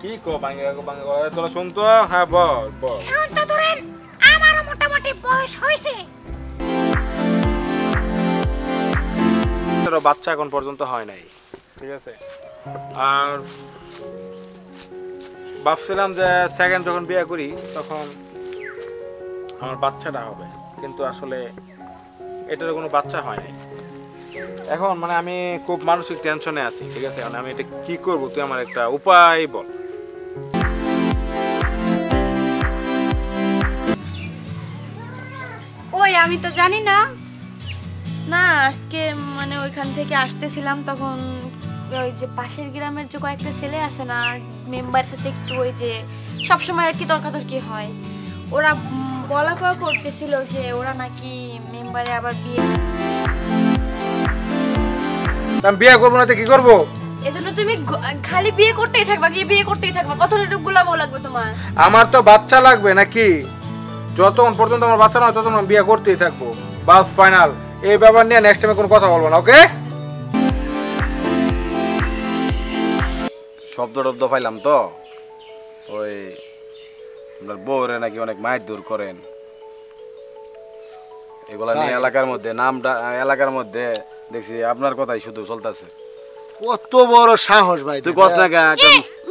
কি কো ভাঙে তোরা শুন তো। হ্যাঁ বল বল। এখন তো ধরেন আমারও মোটামুটি বয়স হয়েছে। তোর বাচ্চা এখন পর্যন্ত হয় নাই, ঠিক আছে? আর ভাবছিলাম যে সেকেন্ড যখন বিয়ে করি তখন আমার বাচ্চাটা হবে, কিন্তু আসলে এটার কোনো বাচ্চা হয় নাই। এখন মানে আমি খুব মানসিক টেনশনে আছি, ঠিক আছে? মানে আমি এটা কি করব, তুই আমার একটা উপায় বল। ওই আমি তো জানি না। না আজকে মানে ওইখান থেকে আসতেছিলাম তখন ওই যে পাশের গ্রামের যে কয়েকটা ছেলে আছে না, মেম্বার সাথে একটু ওই যে সবসময় আর কি তর্কাতর্কি হয়, ওরা বলা কওয়া করতেছিল যে ওরা নাকি মেম্বারে আবার বিয়ে। আমি বিয়ে করবো না তো কি করবো? এজন্য তুমি খালি বিয়ে করতেই থাকবা, কি বিয়ে করতেই থাকবা? কত গুলাবো লাগবে তোমার? আমার তো বাচ্চা লাগবে নাকি? যতক্ষণ পর্যন্ত আমার বাচ্চা না হয় ততক্ষণ আমি বিয়ে করতেই থাকবো, বাস ফাইনাল। এই ব্যাপার নিয়ে নেক্সট টাইমে কোনো কথা বলবো না, ওকে? শব্দ টব্দ পাইলাম তো, ওই আপনার বউরে নাকি অনেক মাইর দূর করেন, এগুলা নিয়ে এলাকার মধ্যে নামটা, এলাকার মধ্যে দেখছি আপনার কথাই শুধু চলতেছে। কত বড় সাহস ভাই! তুই কস না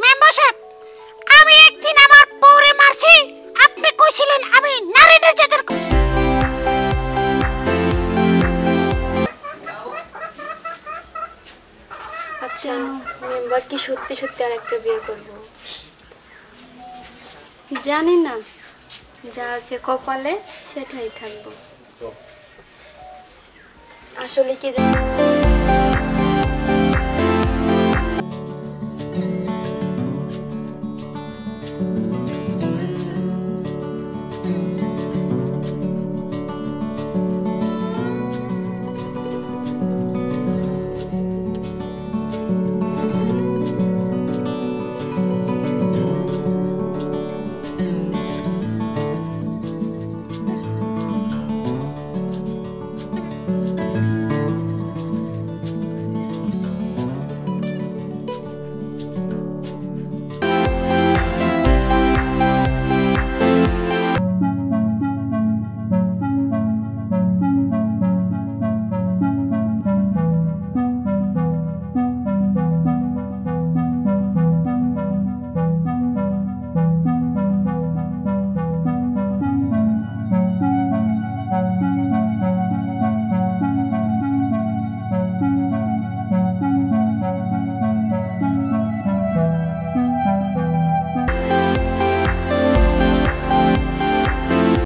মেম্বার সাহেব, আমি একদিন আমার বউরে মারছি, আপনি কইছিলেন আমি নারী নির্যাতন। আচ্ছা মেম্বার কি সত্যি সত্যি আরেকটা বিয়ে করব? জানি না, যা আছে কপালে সেটাই থাকবো। আসলে কি জানি